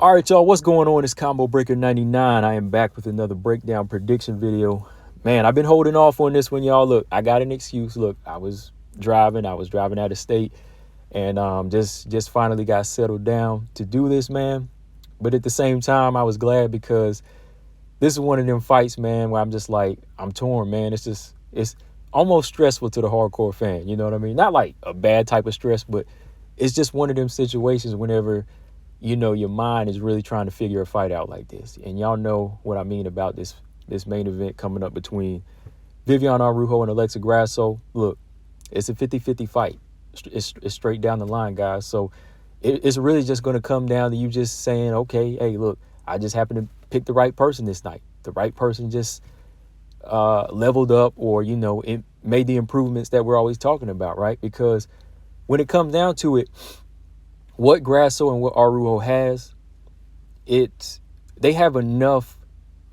All right, y'all, what's going on? It's Combo Breaker 99. I am back with another breakdown prediction video. Man, I've been holding off on this one, y'all. Look, I got an excuse. Look, I was driving out of state and just finally got settled down to do this, man. But at the same time, I was glad because this is one of them fights, man, where I'm just like, I'm torn, man. It's almost stressful to the hardcore fan. You know what I mean? Not like a bad type of stress, but it's just one of them situations whenever your mind is really trying to figure a fight out like this. And y'all know what I mean about this main event coming up between Viviane Araujo and Alexa Grasso. Look, it's a 50-50 fight. It's straight down the line, guys. So it's really just going to come down to you just saying, okay, hey, look, I just happened to pick the right person this night. The right person just leveled up or, it made the improvements that we're always talking about, right? Because when it comes down to it, what Grasso and what Araujo has, they have enough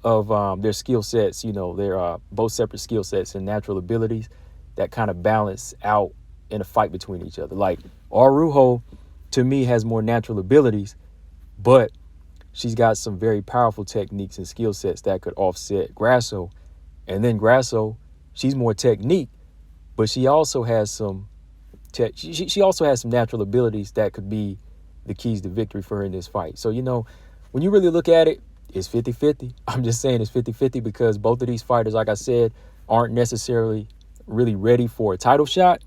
of their skill sets, they're both separate skill sets and natural abilities that kind of balance out in a fight between each other. Like Araujo, to me, has more natural abilities, but she's got some very powerful techniques and skill sets that could offset Grasso. And then Grasso, she's more technique, but she also has some she also has some natural abilities that could be the keys to victory for her in this fight. So, when you really look at it, it's 50-50. I'm just saying it's 50-50 because both of these fighters, like I said, aren't necessarily really ready for a title shot.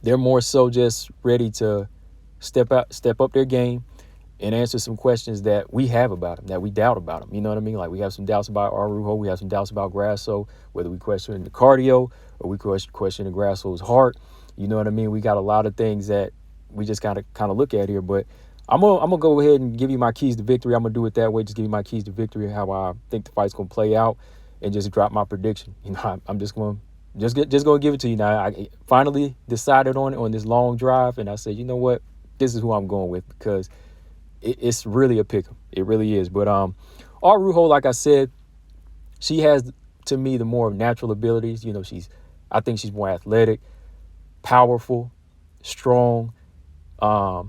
They're more so just ready to step up their game and answer some questions that we have about them, that we doubt about them. You know what I mean? Like we have some doubts about Araujo, we have some doubts about Grasso, whether we question the cardio or we question the Grasso's heart. You know what I mean? We got a lot of things that we just gotta kind of look at here. But I'm gonna go ahead and give you my keys to victory. I'm gonna do it that way. Just give you my keys to victory, how I think the fight's gonna play out, and just drop my prediction. I'm just gonna give it to you now. I finally decided on it on this long drive, and I said, you know what, this is who I'm going with because it's really a pick 'em. It really is. But Araujo, like I said, she has to me the more natural abilities. I think she's more athletic, powerful, strong, a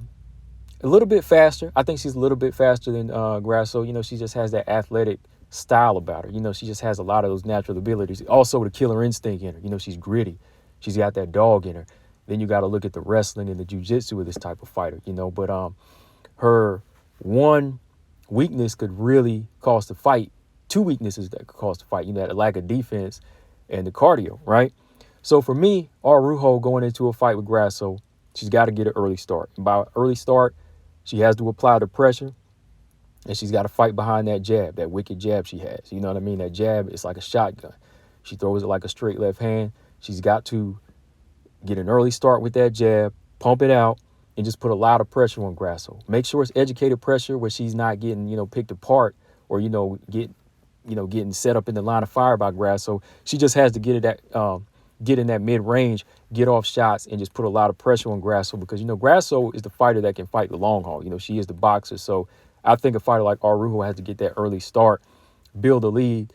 little bit faster. I think she's a little bit faster than Grasso. She just has that athletic style about her. She just has a lot of those natural abilities. Also, the killer instinct in her. She's gritty. She's got that dog in her. Then you got to look at the wrestling and the jiu-jitsu of this type of fighter. But her one weakness could really cost the fight. Two weaknesses that could cost the fight. That lack of defense and the cardio, right? So for me, Araujo going into a fight with Grasso, she's got to get an early start. And by early start, she has to apply the pressure, and she's got to fight behind that jab, that wicked jab she has. You know what I mean? That jab is like a shotgun. She throws it like a straight left hand. She's got to get an early start with that jab, pump it out, and just put a lot of pressure on Grasso. Make sure it's educated pressure where she's not getting, picked apart or, getting set up in the line of fire by Grasso. She just has to get in that mid-range, get off shots, and just put a lot of pressure on Grasso because, Grasso is the fighter that can fight the long haul. She is the boxer. So I think a fighter like Araujo has to get that early start, build a lead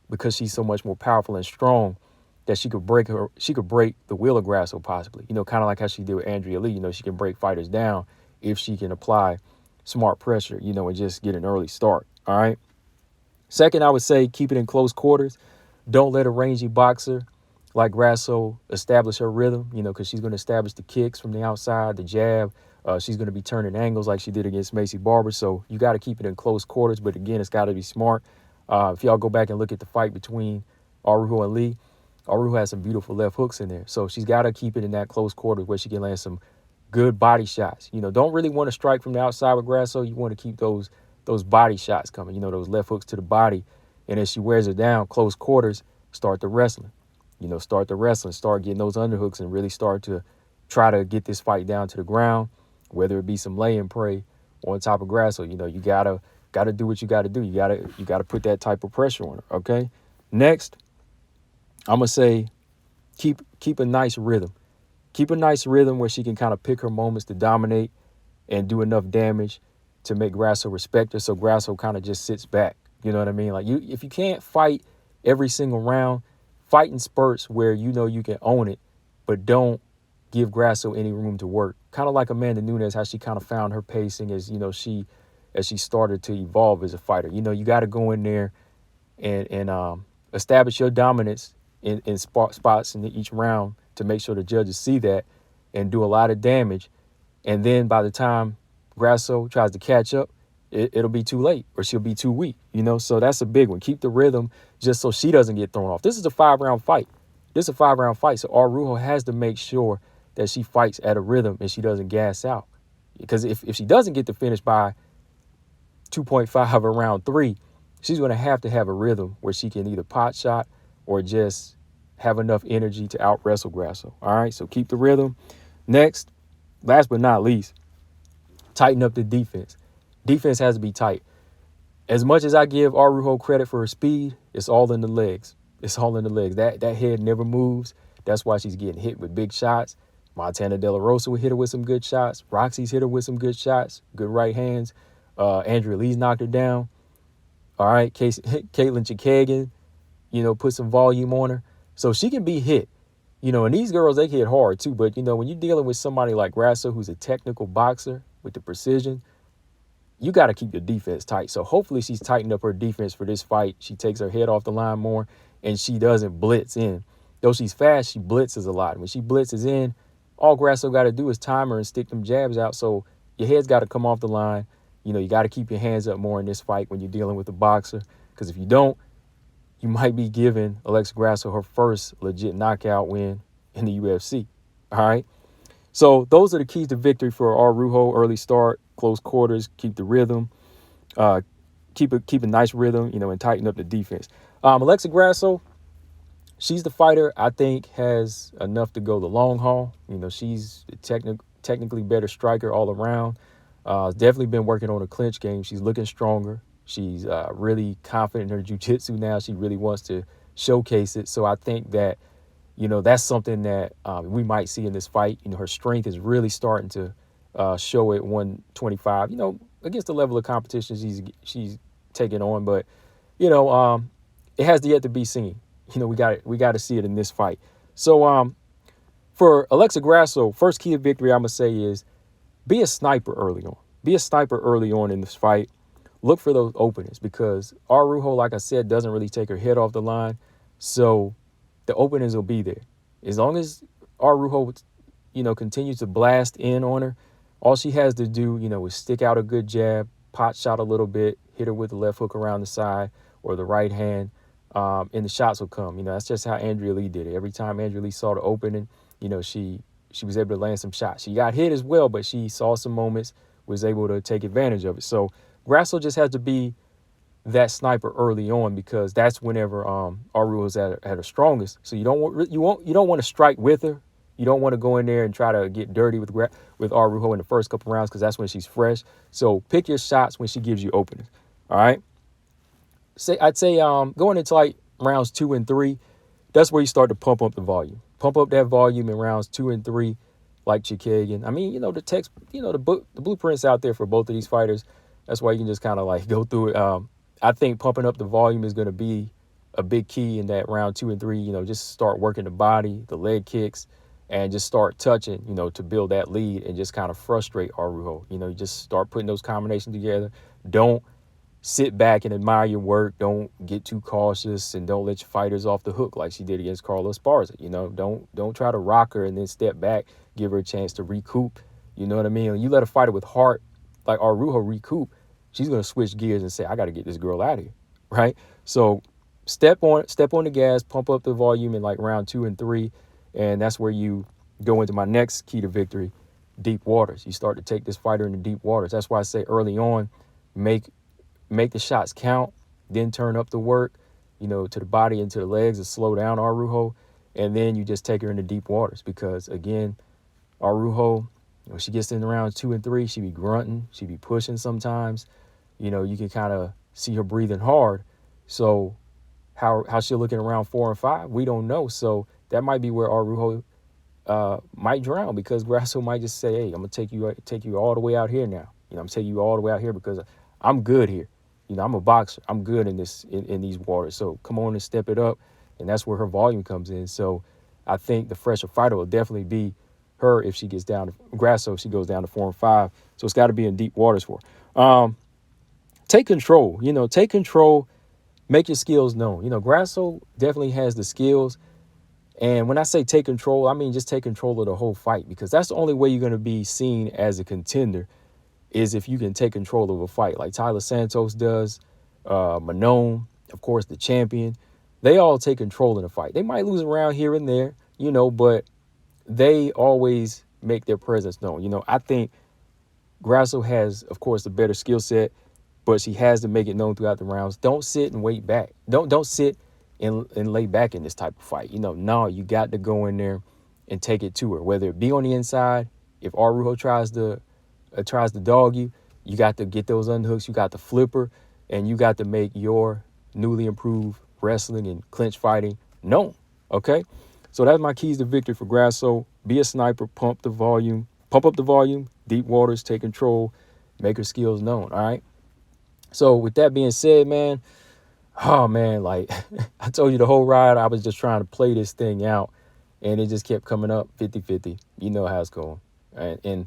because she's so much more powerful and strong that she could break the will of Grasso possibly. Kind of like how she did with Andrea Lee. She can break fighters down if she can apply smart pressure, and just get an early start. All right. Second, I would say keep it in close quarters. Don't let a rangy boxer like Grasso establish her rhythm, because she's going to establish the kicks from the outside, the jab. She's going to be turning angles like she did against Macy Barber. So you got to keep it in close quarters. But again, it's got to be smart. If y'all go back and look at the fight between Araujo and Lee, Araujo has some beautiful left hooks in there. So she's got to keep it in that close quarters where she can land some good body shots. Don't really want to strike from the outside with Grasso. You want to keep those body shots coming, those left hooks to the body. And as she wears it down, close quarters, start the wrestling. Start getting those underhooks and really start to try to get this fight down to the ground, whether it be some lay and pray on top of Grasso. You gotta do what you gotta do. You gotta put that type of pressure on her. Okay. Next, I'm gonna say keep a nice rhythm. Keep a nice rhythm where she can kind of pick her moments to dominate and do enough damage to make Grasso respect her. So Grasso kind of just sits back. You know what I mean? Like if you can't fight every single round, fight in spurts where you can own it, but don't give Grasso any room to work. Kind of like Amanda Nunes, how she kind of found her pacing as, she as she started to evolve as a fighter. You got to go in there and establish your dominance in spots in each round to make sure the judges see that and do a lot of damage. And then by the time Grasso tries to catch up, it'll be too late or she'll be too weak, So that's a big one. Keep the rhythm just so she doesn't get thrown off. This is a 5-round fight. So Araujo has to make sure that she fights at a rhythm and she doesn't gas out. Because if she doesn't get the finish by 2.5 or round 3, she's going to have a rhythm where she can either pot shot or just have enough energy to out wrestle Grasso. All right, so keep the rhythm. Next, last but not least, tighten up the defense. Defense has to be tight. As much as I give Araujo credit for her speed, it's all in the legs. That head never moves. That's why she's getting hit with big shots. Montana De La Rosa would hit her with some good shots. Roxy's hit her with some good shots, good right hands. Andrea Lee's knocked her down. All right, Caitlin Chikagan, put some volume on her. So she can be hit. And these girls, they hit hard too. But, when you're dealing with somebody like Grasso, who's a technical boxer with the precision, you got to keep your defense tight. So hopefully she's tightened up her defense for this fight. She takes her head off the line more and she doesn't blitz in. Though she's fast, she blitzes a lot. When she blitzes in, all Grasso got to do is time her and stick them jabs out. So your head's got to come off the line. You got to keep your hands up more in this fight when you're dealing with a boxer. Because if you don't, you might be giving Alexa Grasso her first legit knockout win in the UFC. All right. So those are the keys to victory for Araujo. Early start, close quarters, keep the rhythm, keep a nice rhythm, and tighten up the defense. Alexa Grasso, she's the fighter I think has enough to go the long haul. She's a technically better striker all around. Definitely been working on a clinch game. She's looking stronger. She's really confident in her jiu-jitsu now. She really wants to showcase it. So I think that, that's something that we might see in this fight. Her strength is really starting to show at 125, against the level of competition she's taking on. But, it has yet to be seen. We got to see it in this fight. So for Alexa Grasso, first key to victory, I'm going to say is be a sniper early on. Be a sniper early on in this fight. Look for those openings because Araujo, like I said, doesn't really take her head off the line. So the openings will be there. As long as Araujo, continues to blast in on her, all she has to do, is stick out a good jab, pot shot a little bit, hit her with the left hook around the side or the right hand, and the shots will come. That's just how Andrea Lee did it. Every time Andrea Lee saw the opening, she was able to land some shots. She got hit as well, but she saw some moments, was able to take advantage of it. So Grasso just has to be that sniper early on because that's whenever Araujo is at her strongest. So you don't want to strike with her. You don't want to go in there and try to get dirty with Araujo in the first couple rounds because that's when she's fresh. So pick your shots when she gives you openings. All right. I'd say going into like rounds 2 and 3, that's where you start to pump up the volume. Pump up that volume in rounds 2 and 3, like Chikagan. I mean, the blueprints out there for both of these fighters. That's why you can just kind of like go through it. I think pumping up the volume is going to be a big key in that round 2 and 3. Just start working the body, the leg kicks, and just start touching, to build that lead and just kind of frustrate Araujo. You just start putting those combinations together. Don't sit back and admire your work. Don't get too cautious and don't let your fighters off the hook like she did against Carla Esparza. Don't try to rock her and then step back, give her a chance to recoup. You know what I mean? When you let a fighter with heart like Araujo recoup, she's going to switch gears and say, I got to get this girl out of here, right? So step on the gas, pump up the volume in like round 2 and 3, and that's where you go into my next key to victory, deep waters. You start to take this fighter into deep waters. That's why I say early on, make the shots count, then turn up the work, to the body and to the legs to slow down Araujo, and then you just take her into deep waters because, again, Araujo, when she gets in rounds 2 and 3, she be grunting, she be pushing sometimes. You can kind of see her breathing hard. So how she'll look in round 4 and 5, we don't know. So that might be where Araujo might drown because Grasso might just say, hey, I'm going to take you all the way out here now. I'm taking you all the way out here because I'm good here. I'm a boxer. I'm good in these waters. So come on and step it up. And that's where her volume comes in. So I think the fresher fighter will definitely be her if she gets down to Grasso, if she goes down to 4 and 5. So it's got to be in deep waters for her. take control. Take control, make your skills known. Grasso definitely has the skills. And when I say take control, I mean just take control of the whole fight, because that's the only way you're going to be seen as a contender is if you can take control of a fight like Tyler Santos does, Manon, of course, the champion. They all take control in a fight. They might lose a round here and there, but they always make their presence known. I think Grasso has, of course, a better skill set, but she has to make it known throughout the rounds. Don't sit and wait back. Don't sit and lay back in this type of fight. No, you got to go in there and take it to her, whether it be on the inside. If Araujo tries to dog you, you got to get those unhooks. You got to flip her, and you got to make your newly improved wrestling and clinch fighting known. Okay, so that's my keys to victory for Grasso. Be a sniper, pump up the volume, deep waters, take control, make her skills known. All right. So with that being said, man, like I told you the whole ride, I was just trying to play this thing out, and it just kept coming up 50-50. You know how it's going. And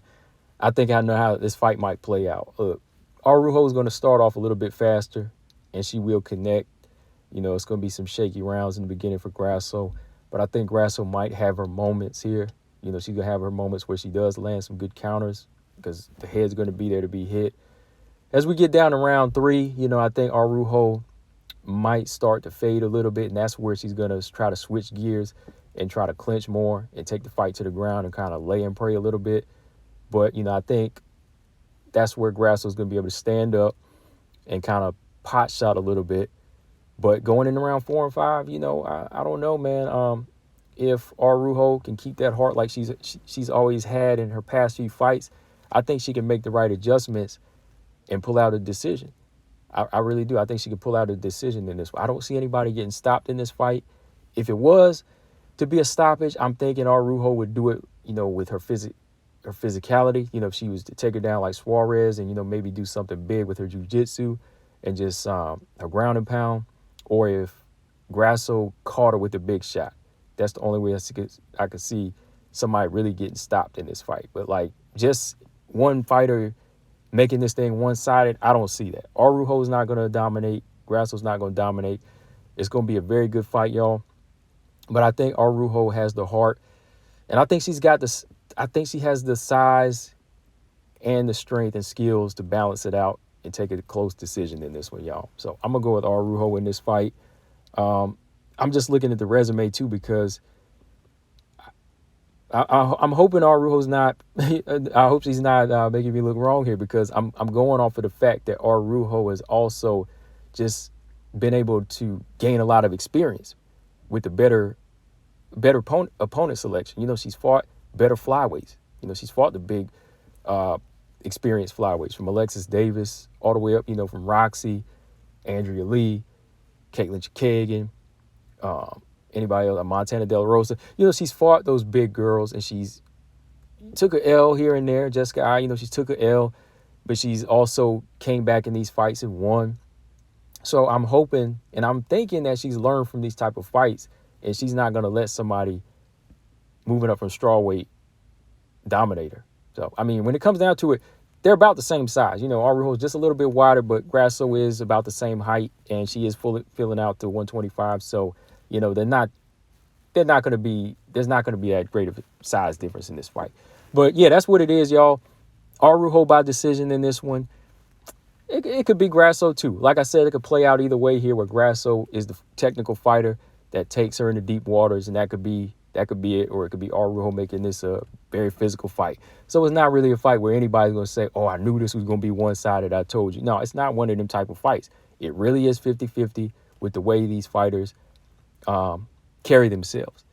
I think I know how this fight might play out. Look, Araujo is going to start off a little bit faster, and she will connect. It's going to be some shaky rounds in the beginning for Grasso, but I think Grasso might have her moments here. She's going to have her moments where she does land some good counters because the head's going to be there to be hit. As we get down to round 3, I think Araujo might start to fade a little bit, and that's where she's going to try to switch gears and try to clinch more and take the fight to the ground and kind of lay and pray a little bit. But, I think that's where Grasso's going to be able to stand up and kind of pot shot a little bit. But going into round 4 and 5, I don't know, man. If Araujo can keep that heart like she's always had in her past few fights, I think she can make the right adjustments and pull out a decision. I really do. I think she could pull out a decision in this one. I don't see anybody getting stopped in this fight. If it was to be a stoppage, I'm thinking Araujo would do it, with her physicality. If she was to take her down like Suarez and, maybe do something big with her jiu-jitsu and just her ground and pound, or if Grasso caught her with a big shot. That's the only way I could see somebody really getting stopped in this fight. But, like, just one fighter making this thing one-sided, I don't see that. Araujo's not going to dominate. Grasso's not going to dominate. It's going to be a very good fight, y'all. But I think Araujo has the heart, and I think she's got this. I think she has the size and the strength and skills to balance it out and take a close decision in this one, y'all. So I'm going to go with Araujo in this fight. I'm just looking at the resume, too, because I'm hoping Araujo's not – I hope she's not making me look wrong here, because I'm going off of the fact that Araujo has also just been able to gain a lot of experience with the better opponent selection. She's fought better flyweights. She's fought the big experienced flyweights, from Alexis Davis all the way up, from Roxy, Andrea Lee, Caitlin Chikagan, anybody else, Montana De La Rosa. She's fought those big girls, and she's took a L here and there. Jessica I, she's took a L, but she's also came back in these fights and won. So I'm hoping and I'm thinking that she's learned from these type of fights, and she's not going to let somebody moving up from strawweight dominate her. So, I mean, when it comes down to it, they're about the same size. Araujo is just a little bit wider, but Grasso is about the same height, and she is filling out to 125. So, there's not going to be that great of a size difference in this fight. But yeah, that's what it is, y'all. Araujo by decision in this one. It could be Grasso too. Like I said, it could play out either way here, where Grasso is the technical fighter that takes her into deep waters, and that could be it, or it could be Araujo making this a very physical fight. So it's not really a fight where anybody's going to say, oh, I knew this was going to be one-sided, I told you. No, it's not one of them type of fights. It really is 50-50 with the way these fighters carry themselves.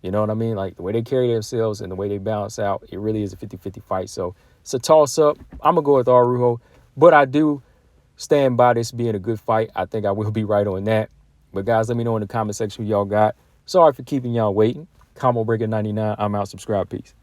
You know what I mean? Like, the way they carry themselves and the way they balance out, it really is a 50-50 fight. So it's a toss-up. I'm going to go with Araujo, but I do stand by this being a good fight. I think I will be right on that. But, guys, let me know in the comment section what y'all got. Sorry for keeping y'all waiting. Combo Breaker 99. I'm out. Subscribe. Peace.